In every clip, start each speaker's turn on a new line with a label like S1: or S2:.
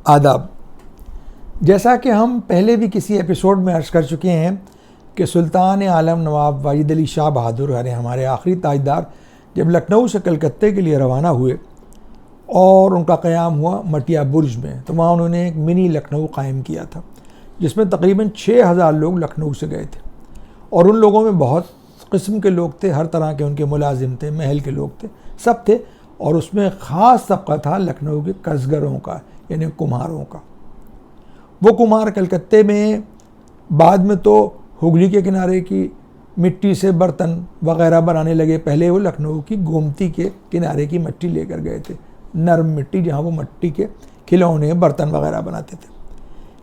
S1: आदाब। जैसा कि हम पहले भी किसी एपिसोड में अर्ज़ कर चुके हैं कि सुल्तान आलम नवाब वाजिद अली शाह बहादुर हमारे आखिरी ताजदार जब लखनऊ से कलकत्ते के लिए रवाना हुए और उनका क़याम हुआ मटिया बुर्ज में, तो वहाँ उन्होंने एक मिनी लखनऊ कायम किया था जिसमें तकरीबन 6000 लोग लखनऊ से गए थे। और उन लोगों में बहुत किस्म के लोग थे, हर तरह के उनके मुलाजिम थे, महल के लोग थे, सब थे। और उसमें ख़ास तबका था लखनऊ के कसगरों का, यानी कुम्हारों का। वो कुम्हार कलकत्ते में बाद में तो हुगली के किनारे की मिट्टी से बर्तन वग़ैरह बनाने लगे। पहले वो लखनऊ की गोमती के किनारे की मिट्टी लेकर गए थे, नरम मिट्टी, जहाँ वो मिट्टी के खिलौने बर्तन वग़ैरह बनाते थे।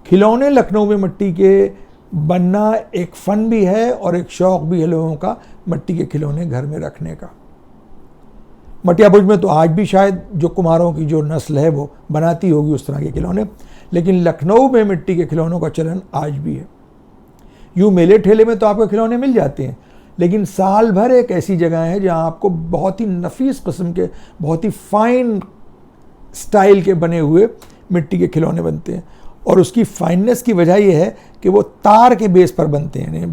S1: खिलौने लखनऊ में मिट्टी के बनना एक फ़न भी है और एक शौक़ भी है लोगों का, मिट्टी के खिलौने घर में रखने का। मटिया बुर्ज में तो आज भी शायद जो कुम्हारों की जो नस्ल है वो बनाती होगी उस तरह के खिलौने, लेकिन लखनऊ में मिट्टी के खिलौनों का चलन आज भी है। यूँ मेले ठेले में तो आपको खिलौने मिल जाते हैं, लेकिन साल भर एक ऐसी जगह है जहाँ आपको बहुत ही नफीस किस्म के, बहुत ही फाइन स्टाइल के बने हुए मिट्टी के खिलौने बनते हैं। और उसकी फाइननेस की वजह यह है कि वो तार के बेस पर बनते हैं,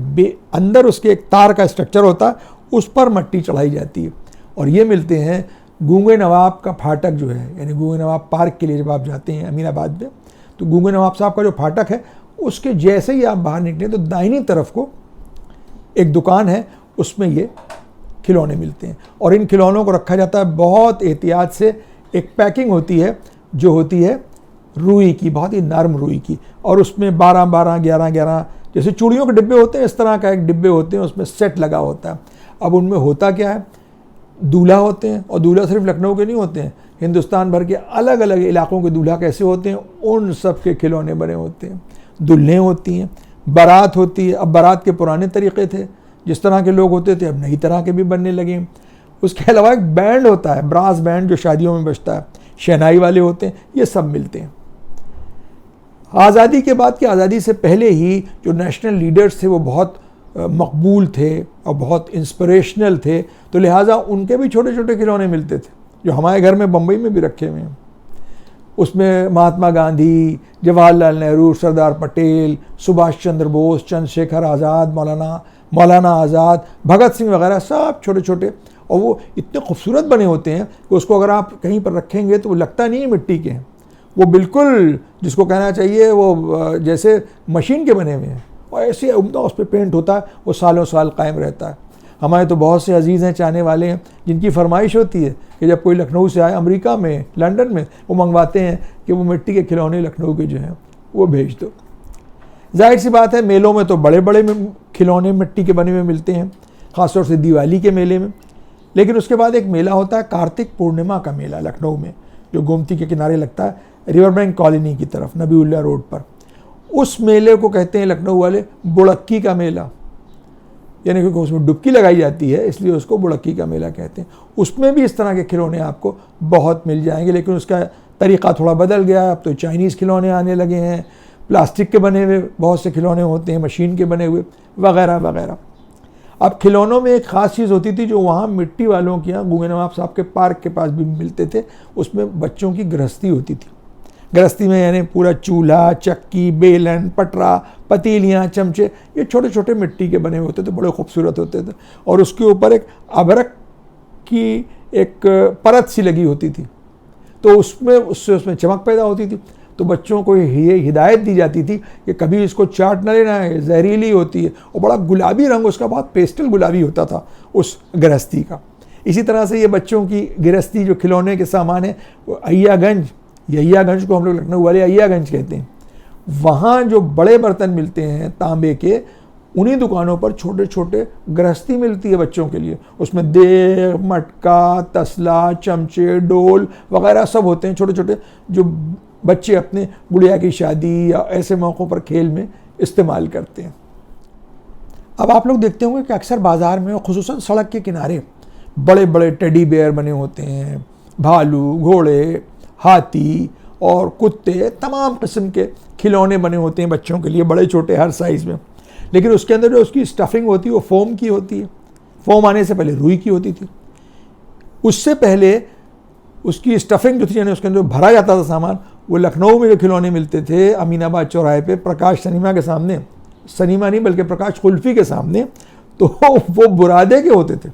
S1: अंदर उसके एक तार का स्ट्रक्चर होता है, उस पर मिट्टी चढ़ाई जाती है। और ये मिलते हैं गूंगे नवाब का फाटक जो है, यानी गूंगे नवाब पार्क के लिए जब आप जाते हैं अमीनाबाद में, तो गूंगे नवाब साहब का जो फाटक है उसके जैसे ही आप बाहर निकलें तो दाहिनी तरफ को एक दुकान है, उसमें ये खिलौने मिलते हैं। और इन खिलौनों को रखा जाता है बहुत एहतियात से। एक पैकिंग होती है जो होती है रुई की, बहुत ही नरम रुई की, और उसमें 12-12, 11-11 जैसे चूड़ियों के डिब्बे होते हैं, इस तरह का एक डिब्बे होते हैं, उसमें सेट लगा होता है। अब उनमें होता क्या है, दूल्हा होते हैं, और दूल्हा सिर्फ लखनऊ के नहीं होते हैं, हिंदुस्तान भर के अलग अलग इलाकों के दूल्हा कैसे होते हैं उन सब के खिलौने बने होते हैं। दुल्हनें होती हैं, बारात होती है। अब बारात के पुराने तरीक़े थे, जिस तरह के लोग होते थे, अब नई तरह के भी बनने लगे। उसके अलावा एक बैंड होता है, ब्रास बैंड, जो शादियों में बजता है, शहनाई वाले होते हैं, ये सब मिलते हैं। आज़ादी के बाद की, आज़ादी से पहले ही जो नेशनल लीडर्स थे वो बहुत मकबूल थे और बहुत इंस्पिरेशनल थे, तो लिहाजा उनके भी छोटे छोटे खिलौने मिलते थे जो हमारे घर में बम्बई में भी रखे हुए हैं। उसमें महात्मा गांधी, जवाहरलाल नेहरू, सरदार पटेल, सुभाष चंद्र बोस, चंद्रशेखर आज़ाद, मौलाना आज़ाद, भगत सिंह वगैरह सब छोटे छोटे, और वो इतने खूबसूरत बने होते हैं कि उसको अगर आप कहीं पर रखेंगे तो वो लगता नहीं है मिट्टी के हैं, वो बिल्कुल जिसको कहना चाहिए वो जैसे मशीन के बने हुए हैं, और ऐसे उम्दा उस पर पेंट होता है, वो सालों साल कायम रहता है। हमारे तो बहुत से अजीज़ हैं, चाहने वाले हैं, जिनकी फरमाइश होती है कि जब कोई लखनऊ से आए, अमेरिका में, लंदन में, वो मंगवाते हैं कि वो मिट्टी के खिलौने लखनऊ के जो हैं वो भेज दो। जाहिर सी बात है, मेलों में तो बड़े बड़े खिलौने मिट्टी के बने हुए मिलते हैं, ख़ासतौर से दिवाली के मेले में। लेकिन उसके बाद एक मेला होता है कार्तिक पूर्णिमा का मेला लखनऊ में, जो गोमती के किनारे लगता है, रिवर बैंक कॉलोनी की तरफ, नबीउल्लाह रोड पर। उस मेले को कहते हैं लखनऊ वाले बुड़क्की का मेला, यानी क्योंकि उसमें डुबकी लगाई जाती है इसलिए उसको बुड़क्की का मेला कहते हैं। उसमें भी इस तरह के खिलौने आपको बहुत मिल जाएंगे, लेकिन उसका तरीक़ा थोड़ा बदल गया। अब तो चाइनीज़ खिलौने आने लगे हैं, प्लास्टिक के बने हुए बहुत से खिलौने होते हैं, मशीन के बने हुए वगैरह वगैरह। अब खिलौनों में एक ख़ास चीज़ होती थी जो वहाँ मिट्टी वालों के यहाँ गूंगे नवाब साहब के पार्क के पास भी मिलते थे, उसमें बच्चों की गृहस्थी होती थी। गृहस्थी में यानी पूरा चूल्हा, चक्की, बेलन, पटरा, पतीलियाँ, चमचे, ये छोटे छोटे मिट्टी के बने होते थे, बड़े खूबसूरत होते थे। और उसके ऊपर एक अबरक की एक परत सी लगी होती थी, तो उसमें चमक पैदा होती थी। तो बच्चों को ये हिदायत दी जाती थी कि कभी इसको चाट न लेना है, जहरीली होती है। और बड़ा गुलाबी रंग उसका, बहुत पेस्टल गुलाबी होता था उस गृहस्थी का। इसी तरह से ये बच्चों की गृहस्थी जो खिलौने के सामान है, वो अय्यागंज को हम लोग लखनऊ वाले अय्यागंज कहते हैं, वहाँ जो बड़े बर्तन मिलते हैं तांबे के, उन्हीं दुकानों पर छोटे छोटे गृहस्थी मिलती है बच्चों के लिए। उसमें देग, मटका, तसला, चमचे, डोल वगैरह सब होते हैं, छोटे छोटे, जो बच्चे अपने गुड़िया की शादी या ऐसे मौक़ों पर खेल में इस्तेमाल करते हैं। अब आप लोग देखते होंगे कि अक्सर बाज़ार में, ख़ुसूसन सड़क के किनारे, बड़े बड़े टेडी बेयर बने होते हैं, भालू, घोड़े, हाथी और कुत्ते, तमाम किस्म के खिलौने बने होते हैं बच्चों के लिए, बड़े छोटे हर साइज़ में। लेकिन उसके अंदर जो उसकी स्टफिंग होती है वो फोम की होती है। फोम आने से पहले रुई की होती थी। उससे पहले उसकी स्टफिंग जो थी, यानी उसके अंदर भरा जाता था सामान, वो लखनऊ में जो खिलौने मिलते थे अमीनाबाद चौराहे पे प्रकाश सिनेमा के सामने, सिनेमा नहीं बल्कि प्रकाश कुल्फी के सामने, तो वो बुरादे के होते थे।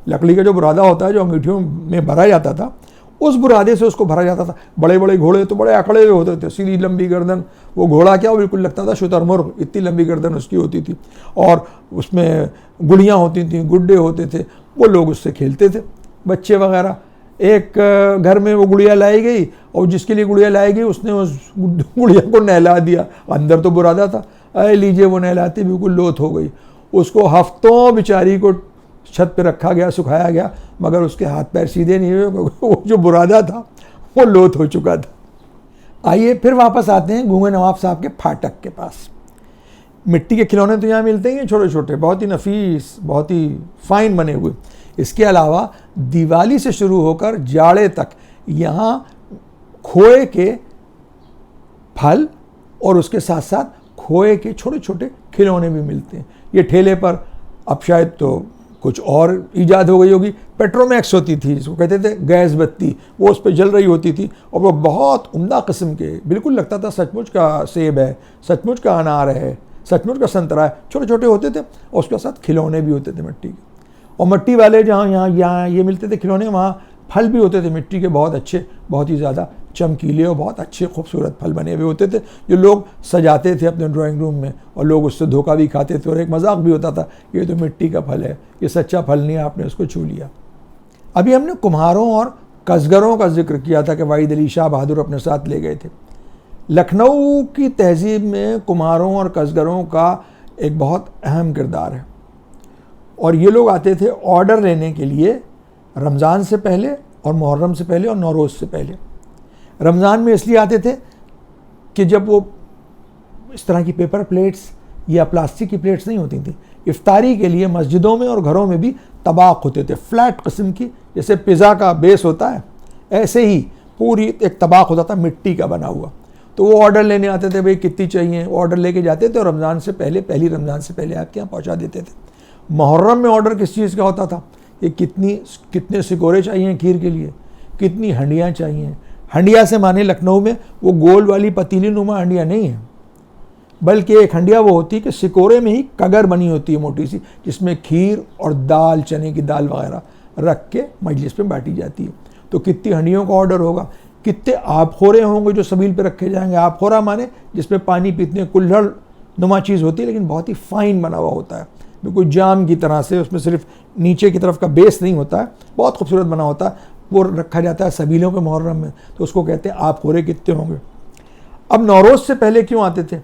S1: लकड़ी का जो बुरादा होता है जो अंगीठियों में भरा जाता था, उस बुरादे से उसको भरा जाता था। बड़े बड़े घोड़े तो बड़े अकड़े हुए होते थे, सीधी लंबी गर्दन, वो घोड़ा क्या वो बिल्कुल लगता था शुतुरमुर्ग, इतनी लंबी गर्दन उसकी होती थी। और उसमें गुड़ियाँ होती थी, गुड्डे होते थे, वो लोग उससे खेलते थे बच्चे वगैरह। एक घर में वो गुड़िया लाई गई और जिसके लिए गुड़िया लाई गई उसने उस गुड़िया को नहला दिया, अंदर तो बुरादा था, अरे लीजिए वो नहलाती बिल्कुल लोथ हो गई। उसको हफ्तों बेचारी को छत पे रखा गया, सुखाया गया, मगर उसके हाथ पैर सीधे नहीं हुए, वो जो बुरादा था वो लोथ हो चुका था। आइए फिर वापस आते हैं गूंगे नवाब साहब के फाटक के पास। मिट्टी के खिलौने तो यहाँ मिलते हैं छोटे छोटे, बहुत ही नफीस, बहुत ही फाइन बने हुए। इसके अलावा दिवाली से शुरू होकर जाड़े तक यहाँ खोए के फल और उसके साथ साथ खोए के छोटे छोटे खिलौने भी मिलते हैं। ये ठेले पर अब शायद तो कुछ और ईजाद हो गई होगी, पेट्रोमैक्स होती थी जिसको कहते थे गैस बत्ती, वो उस पर जल रही होती थी और वो बहुत उम्दा किस्म के, बिल्कुल लगता था सचमुच का सेब है, सचमुच का अनार है, सचमुच का संतरा है, छोटे छोटे होते थे और उसके साथ खिलौने भी होते थे मिट्टी के। और मिट्टी वाले जहाँ यहाँ ये मिलते थे खिलौने, वहाँ फल भी होते थे मिट्टी के, बहुत अच्छे, बहुत ही ज़्यादा चमकीले और बहुत अच्छे खूबसूरत फल बने हुए होते थे जो लोग सजाते थे अपने ड्राइंग रूम में, और लोग उससे धोखा भी खाते थे और एक मजाक भी होता था ये तो मिट्टी का फल है, ये सच्चा फल नहीं है, आपने उसको छू लिया। अभी हमने कुम्हारों और कसगरों का जिक्र किया था कि वाहिद अली शाह बहादुर अपने साथ ले गए थे। लखनऊ की तहजीब में कुम्हारों और कसगरों का एक बहुत अहम किरदार है और ये लोग आते थे ऑर्डर लेने के लिए रमज़ान से पहले और मुहर्रम से पहले और नौरोज़ से पहले। रमज़ान में इसलिए आते थे कि जब वो इस तरह की पेपर प्लेट्स या प्लास्टिक की प्लेट्स नहीं होती थी, इफ्तारी के लिए मस्जिदों में और घरों में भी तबाक होते थे, फ्लैट किस्म की, जैसे पिज़्ज़ा का बेस होता है ऐसे ही पूरी एक तबाक होता था मिट्टी का बना हुआ। तो वो ऑर्डर लेने आते थे, भाई कितनी चाहिए, वो ऑर्डर लेके जाते थे और रमज़ान से पहले, पहली रमज़ान से पहले आपके यहाँ पहुँचा देते थे। मुहर्रम में ऑर्डर किस चीज़ का होता था कि कितने सिकोरे चाहिए खीर के लिए, कितनी हंडियाँ चाहिए। हंडिया से माने लखनऊ में वो गोल वाली पतीली नुमा हंडिया नहीं है, बल्कि एक हंडिया वो होती है कि सिकोरे में ही कगर बनी होती है मोटी सी, जिसमें खीर और दाल, चने की दाल वगैरह रख के मजलिस में बांटी जाती है। तो कितनी हंडियों का ऑर्डर होगा, कितने आबखोरे होंगे जो सबील पे रखे जाएंगे। आबखोरा माने जिसमें पानी पीतने कुल्हड़ नुमा चीज़ होती है, लेकिन बहुत ही फाइन बना हुआ होता है, बिल्कुल जाम की तरह से, उसमें सिर्फ नीचे की तरफ का बेस नहीं होता है, बहुत खूबसूरत बना होता है, वो रखा जाता है सबीलों पे मुहर्रम में, तो उसको कहते हैं आप खोरे कितने होंगे। अब नौरोज़ से पहले क्यों आते थे,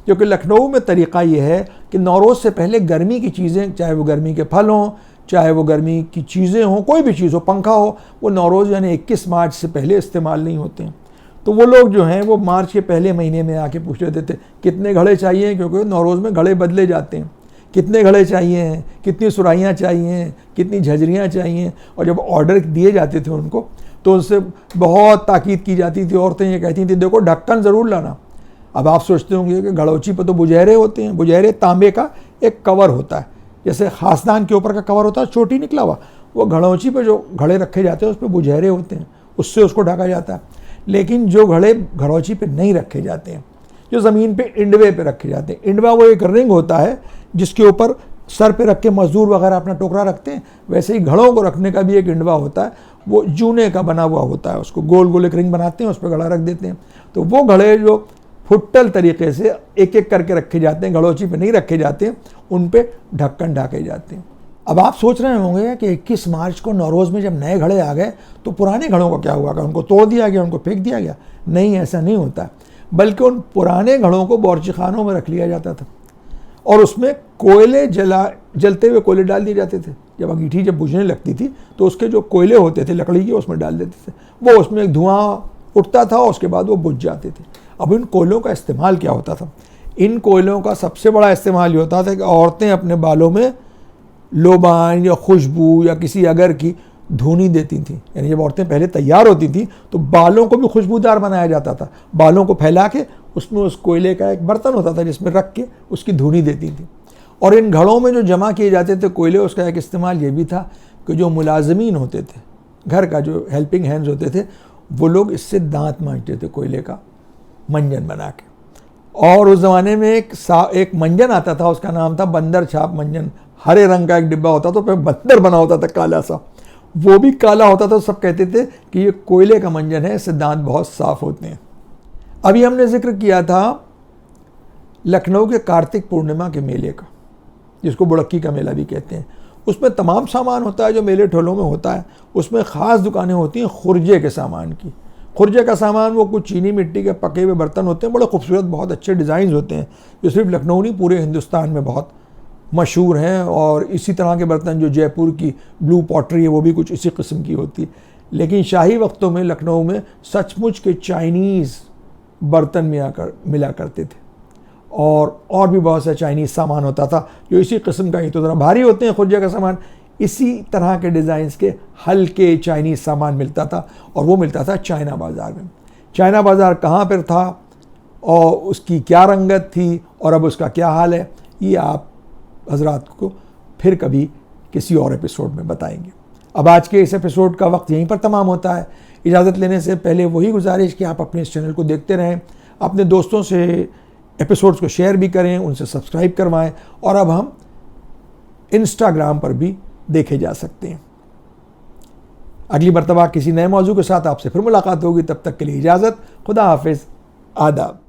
S1: क्योंकि लखनऊ में तरीक़ा ये है कि नौरोज़ से पहले गर्मी की चीज़ें, चाहे वो गर्मी के फल हों, चाहे वो गर्मी की चीज़ें हों, कोई भी चीज़ हो, पंखा हो, वो नौरोज़ यानी 21 मार्च से पहले इस्तेमाल नहीं होते हैं। तो वो लोग जो हैं वो मार्च के पहले महीने में आके पूछ लेते थे कितने घड़े चाहिए, क्योंकि नौरोज़ में घड़े बदले जाते हैं, कितने घड़े चाहिए, कितनी सुराहियाँ चाहिए, कितनी झजरियाँ चाहिए। और जब ऑर्डर दिए जाते थे उनको तो उनसे बहुत ताकीद की जाती थी। औरतें ये कहती थी देखो ढक्कन ज़रूर लाना। अब आप सोचते होंगे कि घड़ौची पर तो बुझेरे होते हैं, बुझेरे तांबे का एक कवर होता है, जैसे खासदान के ऊपर का कवर होता है छोटी निकला हुआ, वो घड़ौची पर जो घड़े रखे जाते हैं उस पर बुझेरे होते हैं, उससे उसको ढका जाता है। लेकिन जो घड़े घड़ौची पे नहीं रखे जाते हैं, जो ज़मीन पे इंडवे पे रखे जाते हैं, इंडवा वो एक रिंग होता है जिसके ऊपर सर पे रख के मजदूर वगैरह अपना टोकरा रखते हैं, वैसे ही घड़ों को रखने का भी एक इंडवा होता है, वो जूने का बना हुआ होता है, उसको गोल गोल एक रिंग बनाते हैं, उस पर घड़ा रख देते हैं। तो वो घड़े जो फुट्टल तरीके से एक एक करके रखे जाते हैं, घड़ौची पे नहीं रखे जाते हैं, उन पे ढक्कन ढाके जाते हैं। अब आप सोच रहे होंगे कि 21 मार्च को नौरोज़ में जब नए घड़े आ गए तो पुराने घड़ों का क्या हुआ, कि उनको तोड़ दिया गया, उनको फेंक दिया गया? नहीं, ऐसा नहीं होता, बल्कि उन पुराने घड़ों को बावर्चीखानों में रख लिया जाता था और उसमें कोयले जलते हुए कोयले डाल दिए जाते थे। जब अंगीठी जब बुझने लगती थी तो उसके जो कोयले होते थे लकड़ी के, उसमें डाल देते थे, वो उसमें एक धुआं उठता था और उसके बाद वो बुझ जाते थे। अब इन कोयलों का इस्तेमाल क्या होता था? इन कोयलों का सबसे बड़ा इस्तेमाल ये होता था कि औरतें अपने बालों में लोबान या खुशबू या किसी अगर की धुनी देती थी। यानी जब औरतें पहले तैयार होती थी तो बालों को भी खुशबूदार बनाया जाता था, बालों को फैला के उसमें उस कोयले का एक बर्तन होता था जिसमें रख के उसकी धुनी देती थी। और इन घड़ों में जो जमा किए जाते थे कोयले, उसका एक इस्तेमाल ये भी था कि जो मुलाजमीन होते थे, घर का जो हेल्पिंग हैंड्स होते थे, वो लोग इससे दांत मांजते थे कोयले का मंजन बना के। और उस ज़माने में एक मंजन आता था, उसका नाम था बंदर छाप मंजन। हरे रंग का एक डिब्बा होता था, तो बंदर बना होता था काला सा, वो भी काला होता था। सब कहते थे कि ये कोयले का मंजन है, इससे दांत बहुत साफ होते हैं। अभी हमने जिक्र किया था लखनऊ के कार्तिक पूर्णिमा के मेले का, जिसको बुड़क्की का मेला भी कहते हैं। उसमें तमाम सामान होता है जो मेले ठोलों में होता है। उसमें ख़ास दुकानें होती हैं खुर्जे के सामान की। खुर्जे का सामान वो कुछ चीनी मिट्टी के पके हुए बर्तन होते हैं, बड़े खूबसूरत, बहुत अच्छे डिज़ाइन होते हैं, जो सिर्फ लखनऊ नहीं पूरे हिंदुस्तान में बहुत मशहूर हैं। और इसी तरह के बर्तन जो जयपुर की ब्लू पॉटरी है वो भी कुछ इसी किस्म की होती है। लेकिन शाही वक्तों में लखनऊ में सचमुच के चाइनीज़ बर्तन मिला करते थे, और भी बहुत सा चाइनीज़ सामान होता था जो इसी किस्म का ही, तो ज़रा भारी होते हैं खुर्जे का सामान। इसी तरह के डिज़ाइंस के हल्के चाइनीज़ सामान मिलता था, और वो मिलता था चाइना बाज़ार में। चाइना बाज़ार कहाँ पर था और उसकी क्या रंगत थी और अब उसका क्या हाल है, ये आप हजरात को फिर कभी किसी और एपिसोड में बताएंगे। अब आज के इस एपिसोड का वक्त यहीं पर तमाम होता है। इजाज़त लेने से पहले वही गुजारिश कि आप अपने इस चैनल को देखते रहें, अपने दोस्तों से एपिसोड्स को शेयर भी करें, उनसे सब्सक्राइब करवाएं, और अब हम इंस्टाग्राम पर भी देखे जा सकते हैं। अगली मर्तबा किसी नए मौजू के साथ आपसे फिर मुलाकात होगी। तब तक के लिए इजाज़त। खुदा हाफिज़। आदाब।